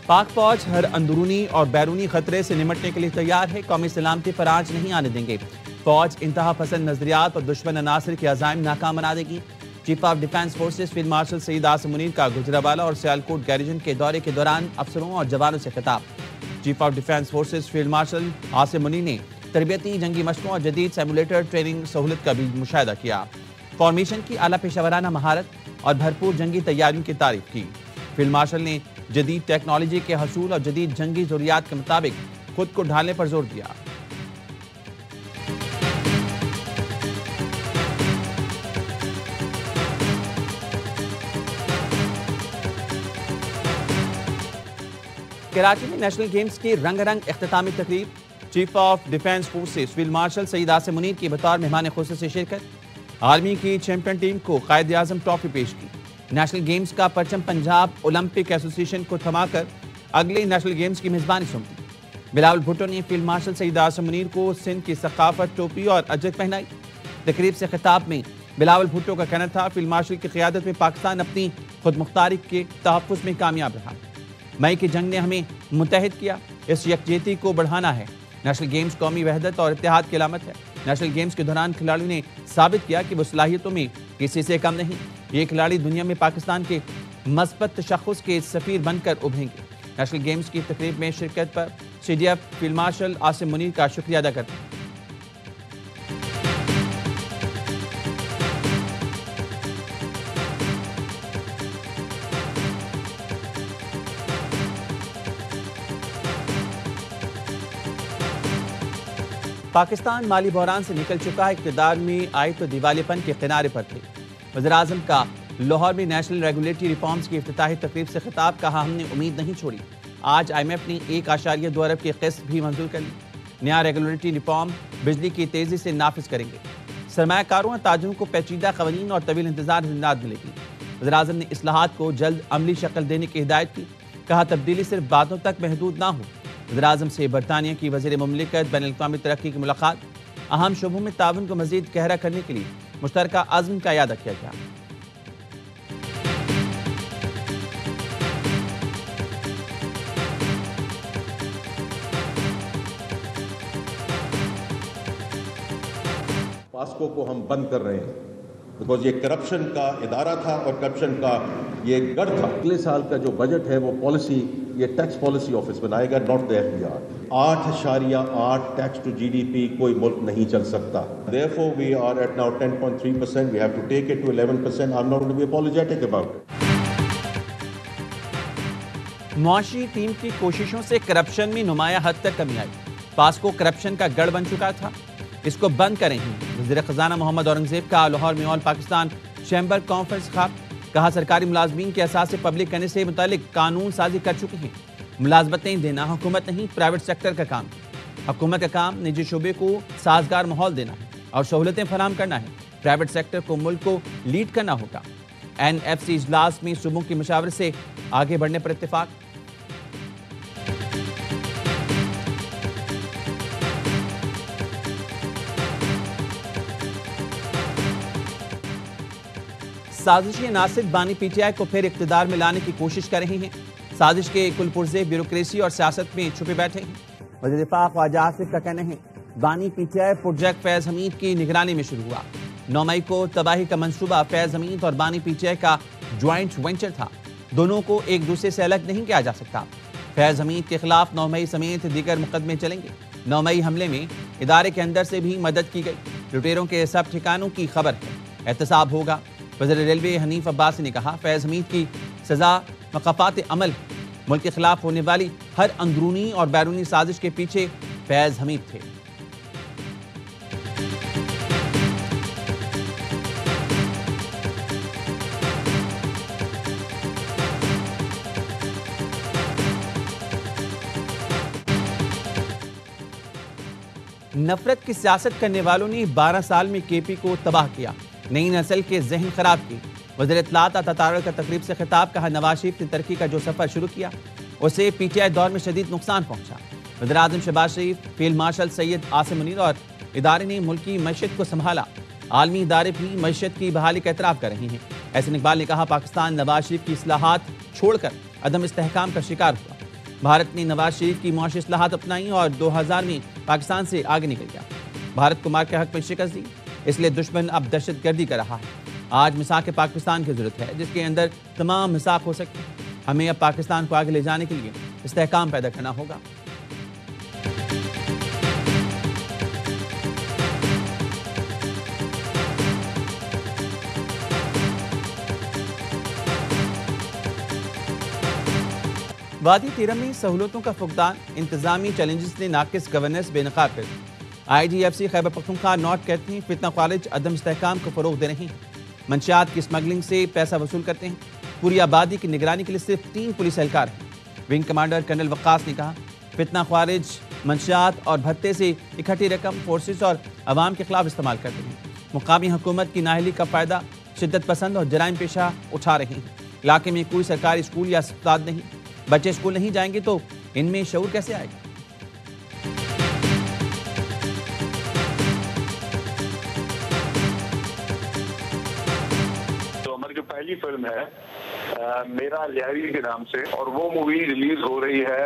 پاک فوج ہر اندرونی اور بیرونی خطرے سے نمٹنے کے لیے تیار ہے، قومی سلامتی پر آنچ نہیں آنے دیں گے۔ فوج انتہا پسند نظریات اور دشمن عناصر کے عزائم ناکام بنا دے گی۔ Chief of defence forces field marshal Syed Asim Munir کا گجرانوالہ اور سیالکوٹ گیریجن کے دورے کے دوران افسروں اور جوانوں سے خطاب۔ Chief of defence forces field marshal Asim Munir نے تربیتی جنگی مشقوں اور جدید سیمولیٹر ٹریننگ سہولت کا بھی مشاہدہ کیا۔ فارمیشن کی اعلیٰ پیشہ ورانہ مہارت اور بھرپور جنگی تیاریوں کی تعریف کی۔ فیلڈ مارشل نے جدید ٹیکنالوجی کے حصول اور جدید جنگی ضروریات کے مطابق خود کو ڈھالنے پر زور دیا۔ کراچی میں نیشنل گیمز کی رنگ رنگ اختتامی تقریب، chief of defence forces field marshal Syed Asim Munir کی بطور مہمان خصوصی شرکت۔ آرمی کی چیمپئن ٹیم کو قائد اعظم ٹرافی پیش کی۔ نیشنل گیمز کا پرچم پنجاب اولمپک ایسوسی ایشن کو تھما کر اگلے نیشنل گیمز کی میزبانی سونپی۔ بلاول بھٹو نے فیلڈ مارشل سید عاصم منیر کو سندھ کی ثقافت، ٹوپی اور اجرت پہنائی۔ تقریب سے خطاب میں بلاول بھٹو کا کہنا تھا، فیلڈ مارشل کی قیادت میں پاکستان اپنی خود مختاری کے تحفظ میں کامیاب رہا۔ مئی کی جنگ نے ہمیں متحد کیا، اس یکجہتی کو بڑھانا ہے۔ نیشنل گیمز قومی وحدت اور اتحاد کی علامت ہے۔ نیشنل گیمز کے دوران کھلاڑیوں نے ثابت کیا کہ وہ صلاحیتوں میں کسی سے کم نہیں۔ یہ کھلاڑی دنیا میں پاکستان کے مثبت تشخص کے سفیر بن کر ابھریں گے۔ نیشنل گیمز کی تقریب میں شرکت پر C D F field marshal Asim Munir کا شکریہ ادا کرتے ہیں۔ پاکستان مالی بحران سے نکل چکا ہے، اقتدار میں آئے تو دیوالیہ پن کے کنارے پر تھے۔ وزیراعظم کا لاہور میں نیشنل ریگولیٹری ریفارمز کی افتتاحی تقریب سے خطاب، کہا ہم نے امید نہیں چھوڑی۔ آج آئی ایم ایف نے 1.2 ارب کی قسط بھی منظور کر لی۔ نیا ریگولیٹری ریفارم بجلی کی تیزی سے نافذ کریں گے۔ سرمایہ کاروں اور تاجروں کو پیچیدہ قوانین اور طویل انتظار سے نجات ملے گی۔ وزیراعظم نے اصلاحات کو جلد عملی شکل دینے کی ہدایت کی، کہا تبدیلی صرف باتوں تک محدود نہ ہو۔ وزیراعظم سے برطانیہ کی وزیر مملکت بین الاقوامی ترقی کی ملاقات، اہم شعبوں میں تعاون کو مزید گہرا کرنے کے لیے مشترکہ عزم کا اعادہ کیا گیا۔ پاسکو کو ہم بند کر رہے ہیں بیکاز یہ کرپشن کا ادارہ تھا اور کرپشن کا یہ گڑھ تھا۔ اگلے سال کا جو بجٹ ہے وہ پالیسی، یہ ٹیکس پالیسی آفس بنائے گا، not the FBR۔ 8.8 tax to GDP کوئی ملک نہیں چل سکتا۔ Therefore we are at now 10.3%. We have to take it to 11%. I'm not going to be apologetic about it. معاشی ٹیم کی کوششوں سے کرپشن میں نمایاں حد تک کمی آئی۔ پاسکو کرپشن کا گڑھ بن چکا تھا، اس کو بند کریں ہی۔ وزیر خزانہ محمد اورنگزیب کا لاہور میں آل پاکستان چیمبر کانفرنس خواب، کہا سرکاری ملازمین کے اثاثے سے پبلک کرنے سے متعلق قانون سازی کر چکے ہیں۔ ملازمتیں دینا حکومت نہیں، پرائیویٹ سیکٹر کا کام ہے۔ حکومت کا کام نجی شعبے کو سازگار ماحول دینا ہے اور سہولتیں فراہم کرنا ہے۔ پرائیویٹ سیکٹر کو ملک کو لیڈ کرنا ہوگا۔ NFC اجلاس میں صوبوں کی مشاورت سے آگے بڑھنے پر اتفاق۔ سازشی عناصر بانی پی ٹی آئی کو پھر اقتدار میں لانے کی کوشش کر رہے ہیں۔ سازش کے کل پرزے بیوروکریسی اور سیاست میں چھپے بیٹھے ہیں۔ وزیر دفاع خواجہ آصف کا کہنا ہے، بانی پی ٹی آئی پروجیکٹ فیض حمید کی نگرانی میں شروع ہوا۔ 9 مئی کو تباہی کا منصوبہ فیض حمید اور بانی پی ٹی آئی کا جوائنٹ وینچر تھا، دونوں کو ایک دوسرے سے الگ نہیں کیا جا سکتا۔ فیض حمید کے خلاف 9 مئی سمیت دیگر مقدمے چلیں گے۔ 9 مئی حملے میں ادارے کے اندر سے بھی مدد کی گئی، لٹیروں کے سب ٹھکانوں کی خبر ہے، احتساب ہوگا۔ وزیر ریلوے حنیف عباسی نے کہا، فیض حمید کی سزا مقافات عمل، ملک کے خلاف ہونے والی ہر اندرونی اور بیرونی سازش کے پیچھے فیض حمید تھے۔ نفرت کی سیاست کرنے والوں نے 12 سال میں کے پی کو تباہ کیا، نئی نسل کے ذہن خراب کی۔ وزیر اطلاعات عطا تارڑ کا تقریب سے خطاب، کہا نواز شریف نے ترقی کا جو سفر شروع کیا اسے پی ٹی آئی دور میں شدید نقصان پہنچا۔ وزیر اعظم شہباز شریف، فیلڈ مارشل سید عاصم منیر اور ادارے نے ملکی معیشت کو سنبھالا۔ عالمی ادارے بھی معیشت کی بحالی کا اعتراف کر رہے ہیں۔ احسن اقبال نے کہا، پاکستان نواز شریف کی اصلاحات چھوڑ کر عدم استحکام کا شکار ہوا۔ بھارت نے نواز شریف کی معاشی اصلاحات اپنائیں اور 2000 میں پاکستان سے آگے نکل گیا۔ بھارت کو مار کے حق میں شکست دی، اس لیے دشمن اب دہشت گردی کر رہا ہے۔ آج میثاق پاکستان کی ضرورت ہے جس کے اندر تمام میثاق ہو سکتے ہیں۔ ہمیں اب پاکستان کو آگے لے جانے کے لیے استحکام پیدا کرنا ہوگا۔ وادی تیرم میں سہولتوں کا فقدان، انتظامی چیلنجز نے ناقص گورننس بے نقاب کر دی۔ IGFC خیبر پختونخوا نوٹ کہتے ہیں فتنہ خارج عدم استحکام کو فروغ دے رہے ہیں، منشیات کی اسمگلنگ سے پیسہ وصول کرتے ہیں۔ پوری آبادی کی نگرانی کے لیے صرف 3 پولیس اہلکار ہیں۔ ونگ کمانڈر کرنل وقاص نے کہا فتنہ خارج منشیات اور بھتے سے اکٹھی رقم فورسز اور عوام کے خلاف استعمال کرتے ہیں۔ مقامی حکومت کی نااہلی کا فائدہ شدت پسند اور جرائم پیشہ اٹھا رہے ہیں۔ علاقے میں کوئی سرکاری اسکول یا اسپتال نہیں، بچے اسکول نہیں جائیں گے تو ان میں شعور کیسے آئے گا؟ تو ہماری جو پہلی فلم ہے میرا لیاری کے نام سے، اور وہ مووی ریلیز ہو رہی ہے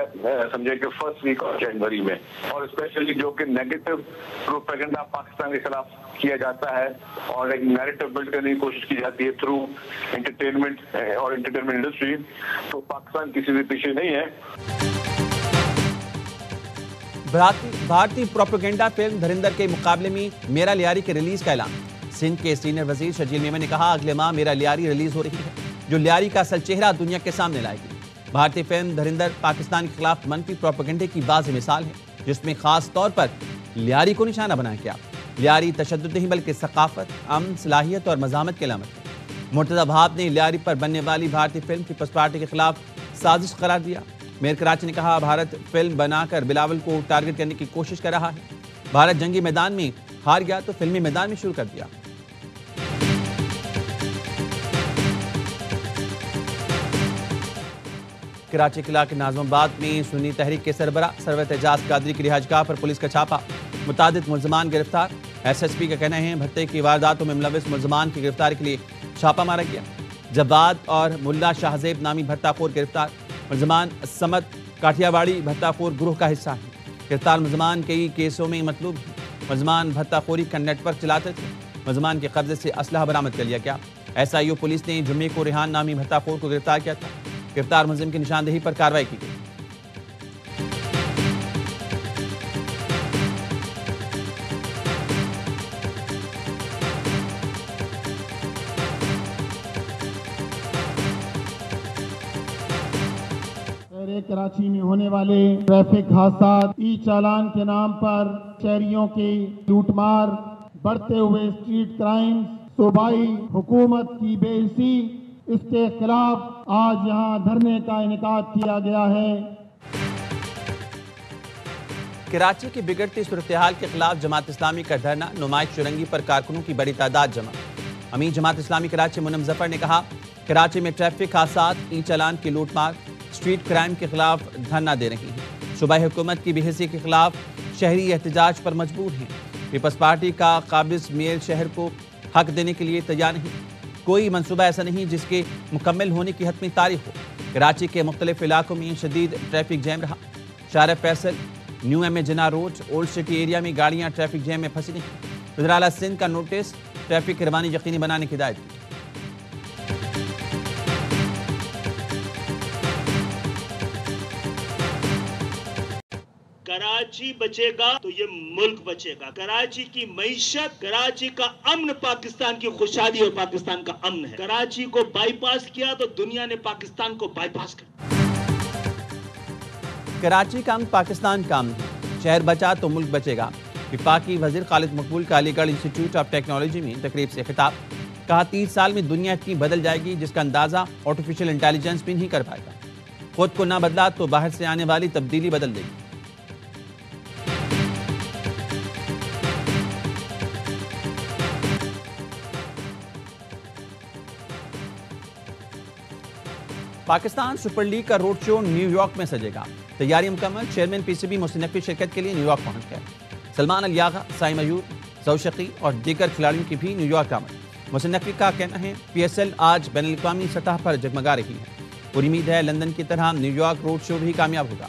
سمجھے کہ فرسٹ ویک آف جنوری میں، اور اسپیشلی جو کہ نیگیٹو پروپیگنڈا پاکستان کے خلاف کیا جاتا ہے اور ایک نیریٹو بلڈ کرنے کی کوشش کی جاتی ہے تھرو انٹرٹینمنٹ اور انٹرٹینمنٹ انڈسٹری، تو پاکستان کسی سے پیچھے نہیں ہے۔ بھارتی پروپیگنڈا فلم دھرندر کے مقابلے میں میرا لیاری کے ریلیز کا اعلان۔ سندھ کے سینئر وزیر شرجیل میمن نے کہا اگلے ماہ میرا لیاری ریلیز ہو رہی ہے جو لیاری کا اصل چہرہ دنیا کے سامنے لائے گی۔ بھارتی فلم دھرندر پاکستان کے خلاف منفی پروپیگنڈے کی واضح مثال ہے جس میں خاص طور پر لیاری کو نشانہ بنایا گیا۔ لیاری تشدد نہیں بلکہ ثقافت، امن، صلاحیت اور مزاحمت کی علامت ہے۔ مرتضی بھاب نے لیاری پر بننے والی بھارتی فلم پیپلز پارٹی کے خلاف سازش قرار دیا۔ میئر کراچی نے کہا بھارت فلم بنا کر بلاول کو ٹارگٹ کرنے کی کوشش کر رہا ہے۔ بھارت جنگی میدان میں ہار گیا تو فلمی میدان میں شروع کر دیا۔ کراچی کے علاقے ناظم آباد میں سنی تحریک کے سربراہ سرورت اعجاز قادری کی رہائش گاہ پر پولیس کا چھاپا، متعدد ملزمان گرفتار۔ SSP کا کہنا ہے بھتے کی وارداتوں میں ملوث ملزمان کی گرفتاری کے لیے چھاپا مارا گیا۔ جواد اور ملا شاہزیب نامی بھتہ خور گرفتار۔ ملزمان سمت کاٹھیا واڑی بھتہ خور گروہ کا حصہ ہیں۔ گرفتار ملزمان کئی کیسوں میں مطلوب ہیں۔ ملزمان بھتہ خوری کا نیٹ ورک چلاتے تھے۔ ملزمان کے قبضے سے اسلحہ برآمد کر لیا گیا۔ SIO پولیس نے جمعے کو ریحان نامی بھتہ خور کو گرفتار کیا تھا۔ گرفتار ملزم کی نشاندہی پر کارروائی کی گئی۔ کراچی میں ہونے والے ٹریفک حادثات، ای چالان کے نام پر شہریوں کی لوٹ مار، بڑھتے ہوئے اسٹریٹ کرائم، صوبائی حکومت کی بے حسی، اس کے خلاف آج یہاں دھرنے کا انعقاد کیا گیا ہے۔ کراچی کی بگڑتی صورتحال کے خلاف جماعت اسلامی کا دھرنا، نمائش چرنگی پر کارکنوں کی بڑی تعداد جمع۔ امیر جماعت اسلامی کراچی منم ظفر نے کہا کراچی میں ٹریفک حادثات، ای چالان کی لوٹ مار، اسٹریٹ کرائم کے خلاف دھرنا دے رہی ہیں۔ صوبائی حکومت کی بے حسی کے خلاف شہری احتجاج پر مجبور ہیں۔ پیپلز پارٹی کا قابض میئر شہر کو حق دینے کے لیے تیار نہیں۔ کوئی منصوبہ ایسا نہیں جس کے مکمل ہونے کی حتمی تاریخ ہو۔ کراچی کے مختلف علاقوں میں شدید ٹریفک جیم رہا۔ شارع فیصل، نیو ایم اے جناح روڈ، اولڈ سٹی ایریا میں گاڑیاں ٹریفک جیم میں پھنسی نہیں۔ وزراعلیٰ سندھ کا نوٹس، ٹریفک کی روانی یقینی بنانے کی ہدایت کی۔ کراچی بچے گا تو یہ ملک بچے گا۔ کراچی کی معیشت، کراچی کا امن پاکستان کی خوشحالی اور پاکستان کا امن ہے۔ کراچی کو بائی پاس کیا تو دنیا نے پاکستان کو بائی پاس کیا۔ کراچی کا امن پاکستان کا امن ہے۔ شہر بچا تو ملک بچے گا۔ وفاقی وزیر خالد مقبول کا علی گڑھ انسٹی ٹیوٹ آف ٹیکنالوجی میں تقریب سے خطاب۔ کہا 30 سال میں دنیا اتنی بدل جائے گی جس کا اندازہ آرٹیفیشل انٹیلیجنس بھی نہیں کر پائے گا۔ خود کو نہ بدلا تو باہر سے آنے والی تبدیلی بدل دے گی۔ پاکستان سپر لیگ کا روڈ شو نیو یارک میں سجے گا۔ تیاری مکمل، چیئرمین PCB محسن نقوی شرکت کے لیے نیو یارک پہنچ گئے۔ سلمان علی آغا، سائم ایوب، ذوالشقی اور دیگر کھلاڑیوں کی بھی نیو یارک آمد۔ محسن نقوی کا کہنا ہے PSL آج بین الاقوامی سطح پر جگمگا رہی ہے۔ پوری امید ہے لندن کی طرح نیو یارک روڈ شو بھی کامیاب ہوگا۔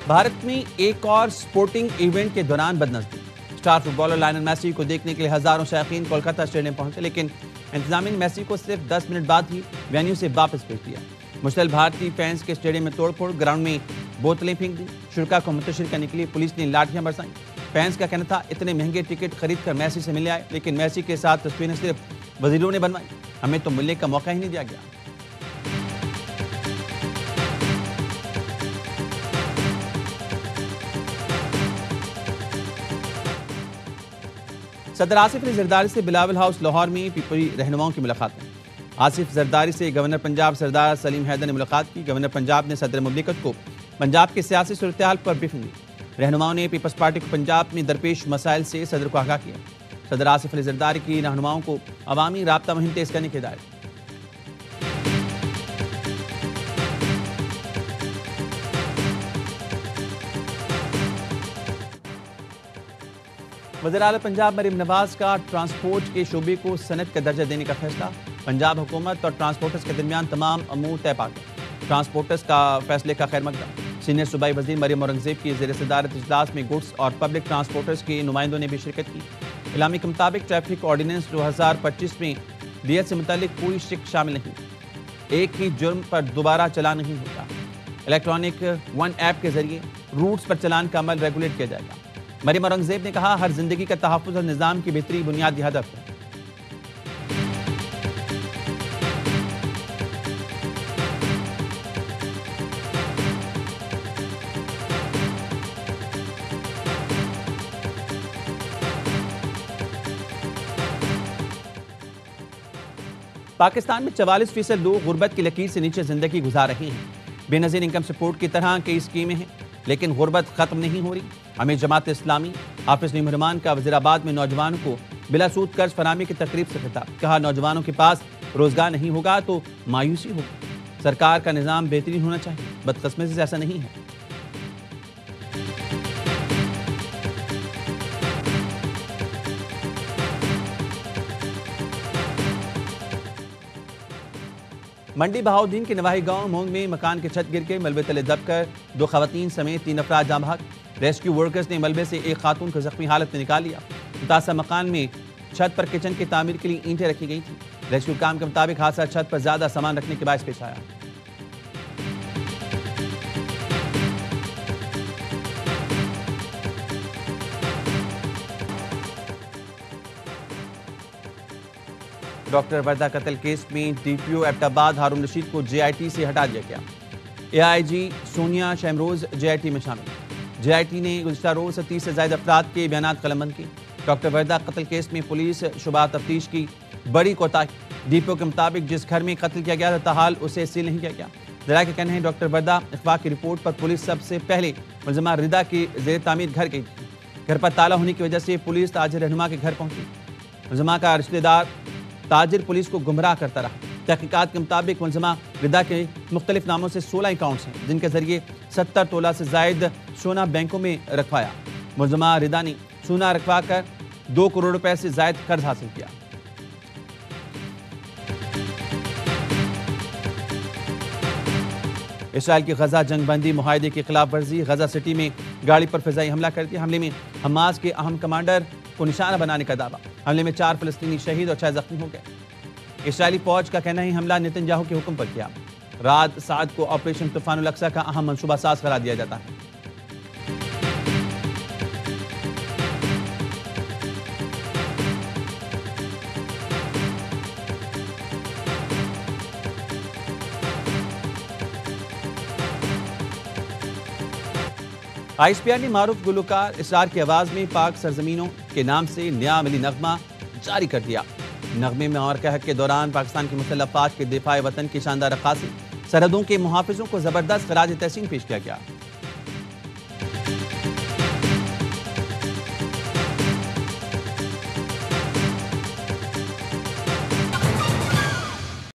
بھارت میں ایک اور سپورٹنگ ایونٹ کے دوران بدنظمی۔ Star footballer Lionel Messi کو دیکھنے کے لیے ہزاروں شائقین کولکاتہ اسٹیڈیم پہنچے، لیکن انتظامیہ نے میسی کو صرف 10 منٹ بعد ہی وینیو سے واپس بھیج دیا۔ مشتعل بھارتی فینس کے اسٹیڈیم میں توڑ پھوڑ، گراؤنڈ میں بوتلیں پھینک دی، شرکا کو منتشر کرنے کے لیے پولیس نے لاٹھیاں برسائیں۔ فینس کا کہنا تھا اتنے مہنگے ٹکٹ خرید کر میسی سے ملنے آئے، لیکن میسی کے ساتھ تصویریں صرف وزیروں نے بنوائی، ہمیں تو ملنے کا موقع ہی نہیں دیا گیا۔ صدر آصف علی زرداری سے بلاول ہاؤس لاہور میں پیپلی رہنماؤں کی ملاقات میں۔ آصف زرداری سے گورنر پنجاب سردار سلیم حیدر نے ملاقات کی۔ گورنر پنجاب نے صدر مملکت کو پنجاب کی سیاسی صورتحال پر بریفنگ دی۔ رہنماؤں نے پیپلز پارٹی کو پنجاب میں درپیش مسائل سے صدر کو آگاہ کیا۔ صدر آصف علی زرداری کی رہنماؤں کو عوامی رابطہ مہم تیز کرنے کی ہدایت۔ وزیر اعلیٰ پنجاب مریم نواز کا ٹرانسپورٹ کے شعبے کو صنعت کا درجہ دینے کا فیصلہ۔ پنجاب حکومت اور ٹرانسپورٹرز کے درمیان تمام امور طے پا گئے۔ ٹرانسپورٹرز کا فیصلے کا خیر مقدم۔ سینئر صوبائی وزیر مریم اورنگزیب کی زیر صدارت اجلاس میں گڈس اور پبلک ٹرانسپورٹرز کے نمائندوں نے بھی شرکت کی۔ اعلامیے کے مطابق ٹریفک آرڈیننس 2025 میں دیت سے متعلق کوئی شک شامل نہیں، ایک ہی جرم پر دوبارہ چلان نہیں ہوگا۔ الیکٹرانک ون ایپ کے ذریعے روٹس پر چلان کا عمل ریگولیٹ کیا جائے گا۔ مریم اورنگزیب نے کہا ہر زندگی کا تحفظ اور نظام کی بہتری بنیادی ہدف ہے۔ پاکستان میں 44% لوگ غربت کی لکیر سے نیچے زندگی گزار رہے ہیں۔ بے نظیر انکم سپورٹ کی طرح کئی اسکیمیں ہیں، لیکن غربت ختم نہیں ہو رہی۔ امیر جماعت اسلامی حافظ نعیم الرحمان کا وزیر آباد میں نوجوانوں کو بلا سود قرض فراہمی کی تقریب سے خطاب۔ کہا نوجوانوں کے پاس روزگار نہیں ہوگا تو مایوسی ہوگی، سرکار کا نظام بہترین ہونا چاہیے، بدقسمتی سے ایسا نہیں ہے۔ منڈی بہاؤدین کے نواحی گاؤں مونگ میں مکان کی چھت گر کے ملبے تلے دب کر 2 خواتین سمیت 3 افراد جاں بحق۔ ریسکیو ورکرز نے ملبے سے ایک خاتون کو زخمی حالت میں نکال لیا۔ متاثرہ مکان میں چھت پر کچن کی تعمیر کے لیے اینٹیں رکھی گئی تھیں۔ ریسکیو کام کے مطابق حادثہ چھت پر زیادہ سامان رکھنے کے باعث پیش آیا۔ ڈاکٹر وردہ قتل کیس میں ڈی پی او ایبٹ آباد ہارون رشید کو جے آئی ٹی سے ہٹا دیا گیا۔ اے آئی جی سونیا شمروز جے آئی ٹی میں شامل۔ جے آئی ٹی نے گزشتہ روز 30 سے زائد افراد کے بیانات قلم بند کیے۔ ڈاکٹر وردہ قتل کیس میں پولیس شبہ تفتیش کی بڑی کوتاہی۔ ڈی پی او کے مطابق جس گھر میں قتل کیا گیا تھا تاحال اسے سیل نہیں کیا گیا۔ ذرائع کا کہنا ہے ڈاکٹر وردہ اغوا کی رپورٹ پر پولیس سب سے پہلے ملزمہ ردا کی زیر تعمیر گھر گئی تھی۔ گھر پر تالا ہونے کی وجہ سے پولیس تاجر رہنما کے گھر پہنچی۔ ملزمہ کا رشتہ دار تاجر پولیس کو گمراہ کرتا رہا۔ تحقیقات کے مطابق ملزمہ ردا کے مختلف ناموں سے 16 اکاؤنٹس ہیں، جن کے ذریعے 70 تولہ سے زائد سونا بینکوں میں رکھوایا۔ ملزمہ ردا نے سونا رکھوا کر 2 کروڑ روپے سے زائد قرض حاصل کیا۔ اسرائیل کی غزہ جنگ بندی معاہدے کی خلاف ورزی۔ غزہ سٹی میں گاڑی پر فضائی حملہ کر دیا۔ حملے میں حماس کے اہم کمانڈر کو نشانہ بنانے کا دعویٰ۔ حملے میں 4 فلسطینی شہید اور 6 زخمی ہو گئے۔ اسرائیلی فوج کا کہنا ہے حملہ نتن یاہو کے حکم پر کیا۔ رات سعد کو آپریشن طوفان الاقصی کا اہم منصوبہ ساز قرار دیا جاتا ہے۔ آئی ایس پی آر نے معروف گلوکار اسرار کی آواز میں پاک سرزمینوں کے نام سے نیا ملی نغمہ جاری کر دیا۔ نغمے میں اور کہہ کے دوران پاکستان کی مسلح افواج کے دفاع وطن کی شاندار عکاسی، سرحدوں کے محافظوں کو زبردست خراج تحسین پیش کیا گیا۔